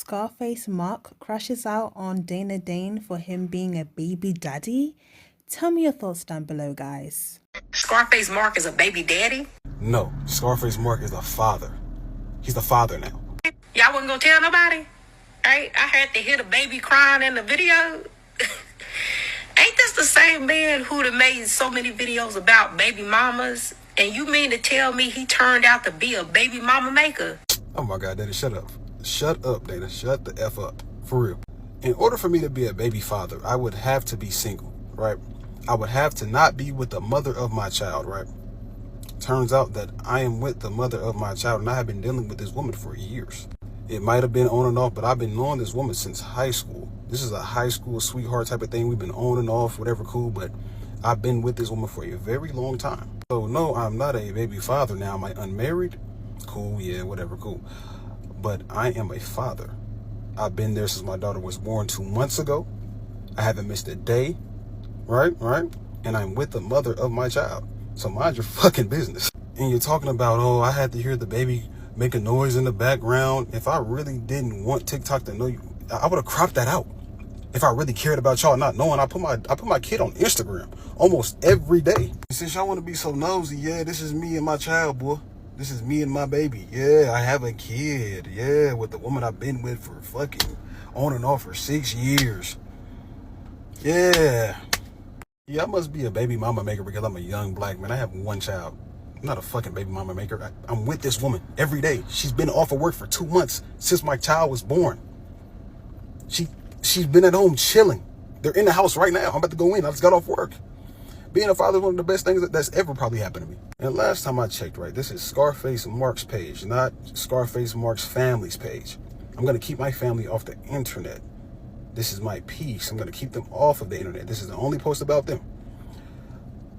Scarface Mark crashes out on Dane for him being a baby daddy? Tell me your thoughts down below, guys. Scarface Mark is a baby daddy? No, Scarface Mark is the father. He's the father now. Y'all wasn't gonna tell nobody? Right? I had to hear the baby crying in the video. Ain't this the same man who'd have made so many videos about baby mamas? And you mean to tell me he turned out to be a baby mama maker? Oh my God, Dana, shut up. Shut up, Dana. Shut the F up. For real. In order for me to be a baby father, I would have to be single, right? I would have to not be with the mother of my child, right? Turns out that I am with the mother of my child, and I have been dealing with this woman for years. It might have been on and off, but I've been knowing this woman since high school. This is a high school sweetheart type of thing. We've been on and off, whatever, cool, but I've been with this woman for a very long time. So no, I'm not a baby father now. Am I unmarried? Cool, yeah, whatever, cool. But I am a father. I've been there since my daughter was born 2 months ago. I haven't missed a day, right? And I'm with the mother of my child. So mind your fucking business. And you're talking about, oh, I had to hear the baby make a noise in the background. If I really didn't want TikTok to know you, I would have cropped that out. If I really cared about y'all not knowing, I put my kid on Instagram almost every day. Since y'all want to be so nosy, yeah, this is me and my child, boy. This is me and my baby. Yeah, I have a kid. Yeah, with the woman I've been with for fucking on and off for 6 years. Yeah, I must be a baby mama maker because I'm a young black man. I have one child. I'm not a fucking baby mama maker. I'm with this woman every day. She's been off of work for 2 months since my child was born. She's been at home chilling. They're in the house right now. I'm about to go in. I just got off work. Being a father is one of the best things that's ever probably happened to me. And last time I checked, right, this is Scarface Mark's page, not Scarface Mark's family's page. I'm going to keep my family off the internet. This is my peace. I'm going to keep them off of the internet. This is the only post about them.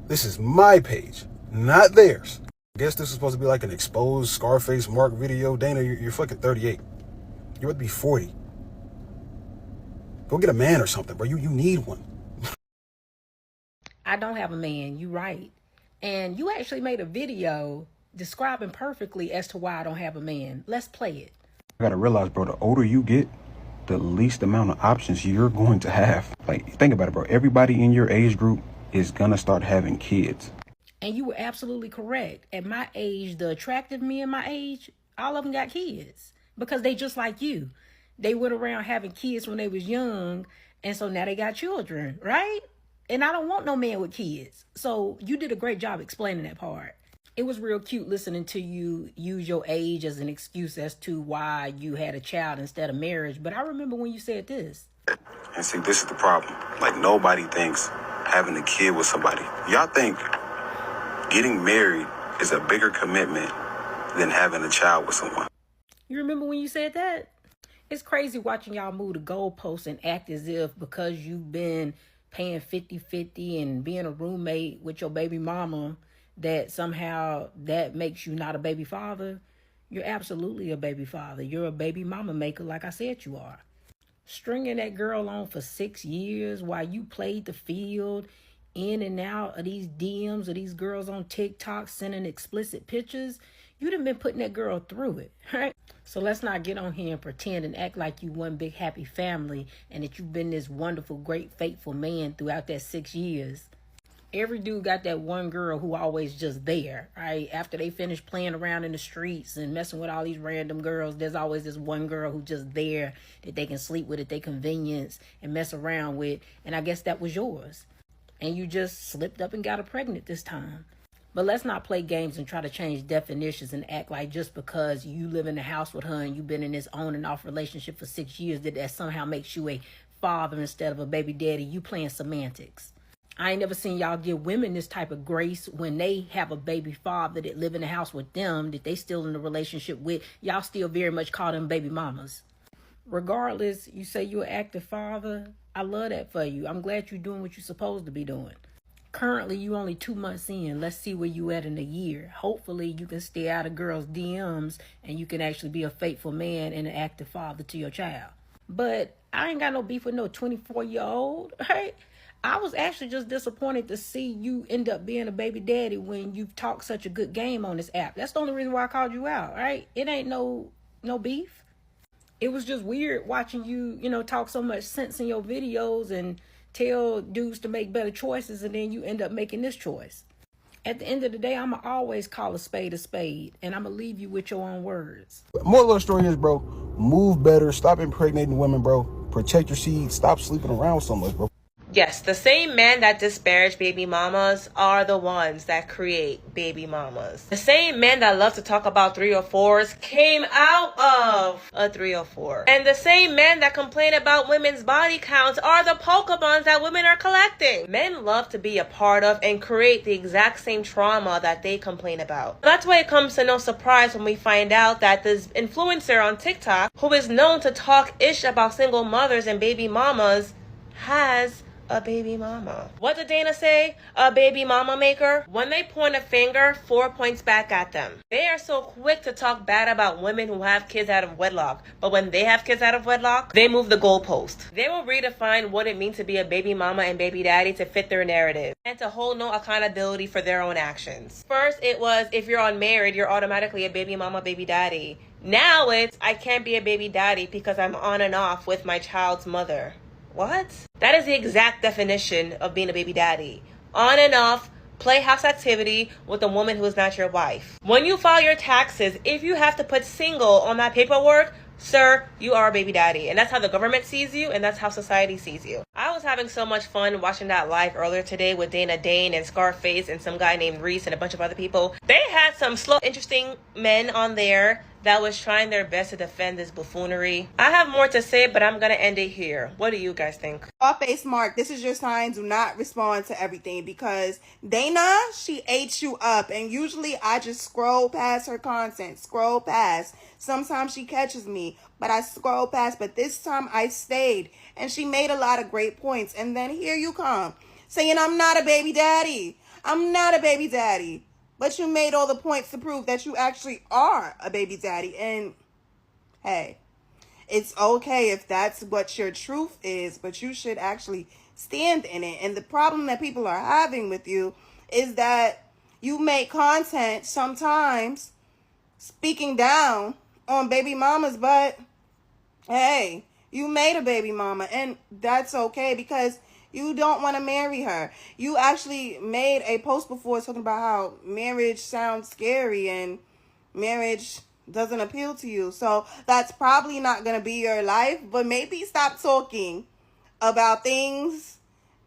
This is my page, not theirs. I guess this is supposed to be like an exposed Scarface Mark video. Dana, you're fucking 38. You're about to be 40. Go get a man or something, bro. You need one. I don't have a man, you right. And you actually made a video describing perfectly as to why I don't have a man. Let's play it. I gotta realize, bro, the older you get, the least amount of options you're going to have. Like, think about it, bro. Everybody in your age group is gonna start having kids. And you were absolutely correct. At my age, the attractive men my age, all of them got kids because they just like you. They went around having kids when they was young, and so now they got children, right? And I don't want no man with kids. So you did a great job explaining that part. It was real cute listening to you use your age as an excuse as to why you had a child instead of marriage. But I remember when you said this. And see, this is the problem. Like, nobody thinks having a kid with somebody. Y'all think getting married is a bigger commitment than having a child with someone. You remember when you said that? It's crazy watching y'all move the goalposts and act as if because you've been paying 50-50 and being a roommate with your baby mama, that somehow that makes you not a baby father. You're absolutely a baby father. You're a baby mama maker, like I said you are. Stringing that girl on for 6 years while you played the field in and out of these DMs of these girls on TikTok sending explicit pictures. You'd have been putting that girl through it, right? So let's not get on here and pretend and act like you one big happy family and that you've been this wonderful, great, faithful man throughout that 6 years. Every dude got that one girl who always just there, right? After they finish playing around in the streets and messing with all these random girls, there's always this one girl who's just there that they can sleep with at their convenience and mess around with. And I guess that was yours. And you just slipped up and got her pregnant this time. But let's not play games and try to change definitions and act like just because you live in the house with her and you've been in this on and off relationship for 6 years that somehow makes you a father instead of a baby daddy. You playing semantics. I ain't never seen y'all give women this type of grace when they have a baby father that live in the house with them, that they still in a relationship with. Y'all still very much call them baby mamas. Regardless, you say you're an active father. I love that for you. I'm glad you're doing what you're supposed to be doing. Currently, you only 2 months in. Let's see where you at in a year. Hopefully, you can stay out of girls' DMs and you can actually be a faithful man and an active father to your child. But I ain't got no beef with no 24-year-old, right? I was actually just disappointed to see you end up being a baby daddy when you've talked such a good game on this app. That's the only reason why I called you out, right? It ain't no beef. It was just weird watching you, talk so much sense in your videos and tell dudes to make better choices, and then you end up making this choice. At the end of the day, I'm going to always call a spade, and I'm going to leave you with your own words. Moral of the story is, bro, move better, stop impregnating women, bro. Protect your seed, stop sleeping around so much, bro. Yes, the same men that disparage baby mamas are the ones that create baby mamas. The same men that love to talk about 304s came out of a 304. And the same men that complain about women's body counts are the Pokemons that women are collecting. Men love to be a part of and create the exact same trauma that they complain about. That's why it comes to no surprise when we find out that this influencer on TikTok, who is known to talk ish about single mothers and baby mamas, has a baby mama. What did Dana say? A baby mama maker? When they point a finger, 4 points back at them. They are so quick to talk bad about women who have kids out of wedlock, but when they have kids out of wedlock, they move the goalpost. They will redefine what it means to be a baby mama and baby daddy to fit their narrative and to hold no accountability for their own actions. First, it was if you're unmarried, you're automatically a baby mama, baby daddy. Now it's I can't be a baby daddy because I'm on and off with my child's mother. What? That is the exact definition of being a baby daddy. On and off, playhouse activity with a woman who is not your wife. When you file your taxes, if you have to put single on that paperwork, sir, you are a baby daddy. And that's how the government sees you, and that's how society sees you. I was having so much fun watching that live earlier today with Dane and Scarface and some guy named Reese and a bunch of other people. They had some slow, interesting men on there that was trying their best to defend this buffoonery. I have more to say, but I'm gonna end it here. What do you guys think? Scarface Mark, this is your sign. Do not respond to everything because Dana, she ate you up. And usually I just scroll past her content. Scroll past. Sometimes she catches me, but I scroll past. But this time I stayed. And she made a lot of great points. And then here you come saying I'm not a baby daddy. I'm not a baby daddy. But you made all the points to prove that you actually are a baby daddy. And hey, it's okay if that's what your truth is, but you should actually stand in it. And the problem that people are having with you is that you make content sometimes speaking down on baby mamas, but hey, you made a baby mama and that's okay because you don't want to marry her. You actually made a post before talking about how marriage sounds scary and marriage doesn't appeal to you. So that's probably not going to be your life, but maybe stop talking about things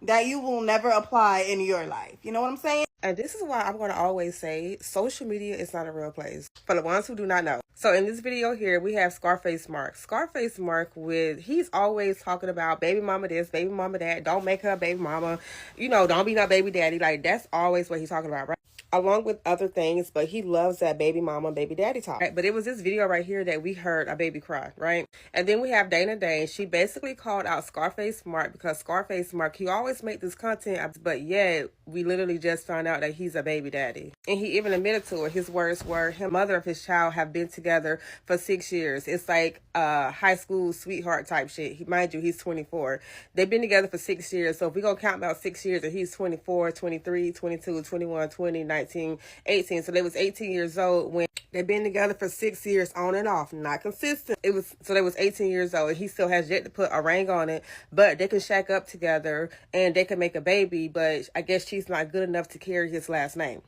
that you will never apply in your life. You know what I'm saying? And this is why I'm going to always say social media is not a real place. For the ones who do not know. So in this video here, we have Scarface Mark. Scarface Mark he's always talking about baby mama this, baby mama that. Don't make her a baby mama. Don't be no baby daddy. Like, that's always what he's talking about, right? Along with other things, but he loves that baby mama, baby daddy talk. Right? But it was this video right here that we heard a baby cry, right? And then we have Dane. She basically called out Scarface Mark because Scarface Mark, he always make this content, but yet we literally just found out that he's a baby daddy. And he even admitted to it. His words were, him mother of his child have been together for 6 years. It's like high school sweetheart type shit. Mind you, he's 24. They've been together for 6 years. So if we're going to count about 6 years, and he's 24, 23, 22, 21, 20, 19, 18. So they was 18 years old when they've been together for 6 years on and off, not consistent. So they was 18 years old. And he still has yet to put a ring on it, but they can shack up together and they can make a baby. But I guess she's not good enough to carry his last name.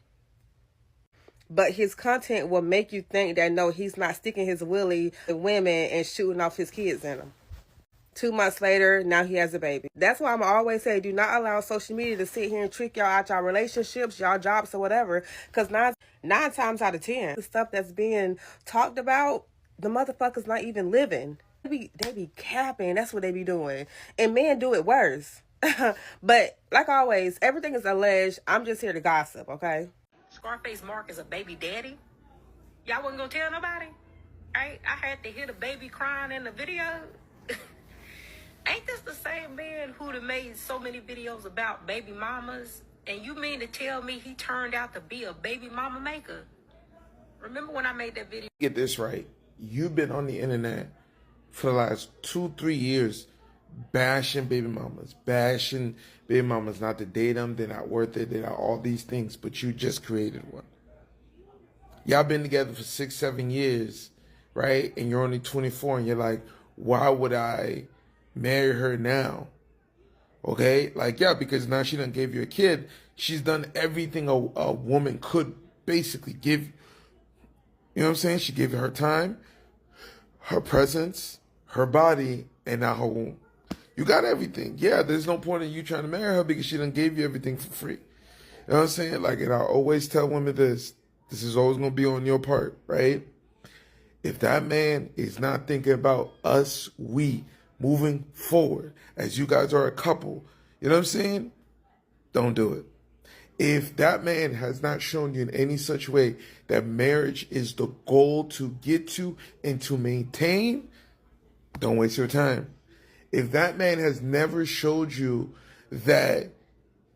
But his content will make you think that no, he's not sticking his willy to women and shooting off his kids in them. 2 months later, now he has a baby. That's why I'm always say, do not allow social media to sit here and trick y'all out y'all relationships, y'all jobs, or whatever. Because nine times out of 10, the stuff that's being talked about, the motherfuckers not even living. They be capping. That's what they be doing. And men do it worse. But like always, everything is alleged. I'm just here to gossip, okay? Scarface Mark is a baby daddy. Y'all wasn't gonna tell nobody? I had to hear the baby crying in the video. Ain't this the same man who'd have made so many videos about baby mamas? And you mean to tell me he turned out to be a baby mama maker? Remember when I made that video? Get this right. You've been on the internet for the last 2-3 years bashing baby mamas, not to date them, they're not worth it, they're not all these things, but you just created one. Y'all been together for 6-7 years, right? And you're only 24 and you're like, why would I marry her now? Okay, like, yeah, because now she done gave you a kid. She's done everything a woman could basically give. You know what I'm saying? She gave you her time, her presence, her body, and now her womb. You got everything. Yeah, there's no point in you trying to marry her because she done gave you everything for free. You know what I'm saying? Like, and I always tell women this. This is always going to be on your part, right? If that man is not thinking about us, we moving forward, as you guys are a couple, you know what I'm saying? Don't do it. If that man has not shown you in any such way that marriage is the goal to get to and to maintain, don't waste your time. If that man has never showed you that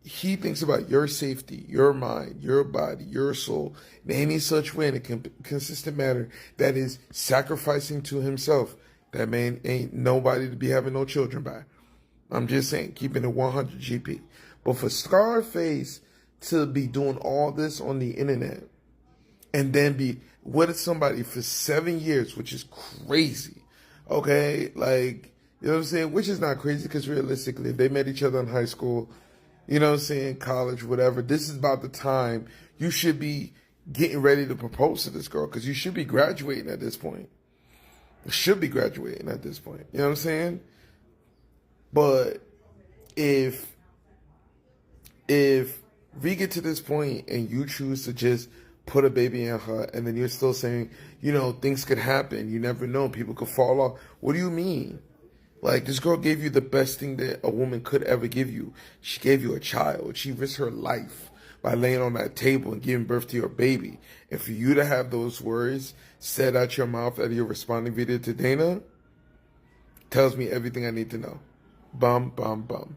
he thinks about your safety, your mind, your body, your soul, in any such way in a consistent manner that is sacrificing to himself, that man ain't nobody to be having no children by. I'm just saying, keeping it 100 GP. But for Scarface to be doing all this on the internet and then be with somebody for 7 years, which is crazy, okay? Like, you know what I'm saying? Which is not crazy because realistically, if they met each other in high school, you know what I'm saying, college, whatever, this is about the time you should be getting ready to propose to this girl because you should be graduating at this point. You should be graduating at this point. You know what I'm saying? But if we get to this point and you choose to just put a baby in her and then you're still saying, you know, things could happen, you never know, people could fall off. What do you mean? Like, this girl gave you the best thing that a woman could ever give you. She gave you a child. She risked her life by laying on that table and giving birth to your baby. And for you to have those words said out your mouth out of your responding video to Dana tells me everything I need to know. Bum, bum, bum.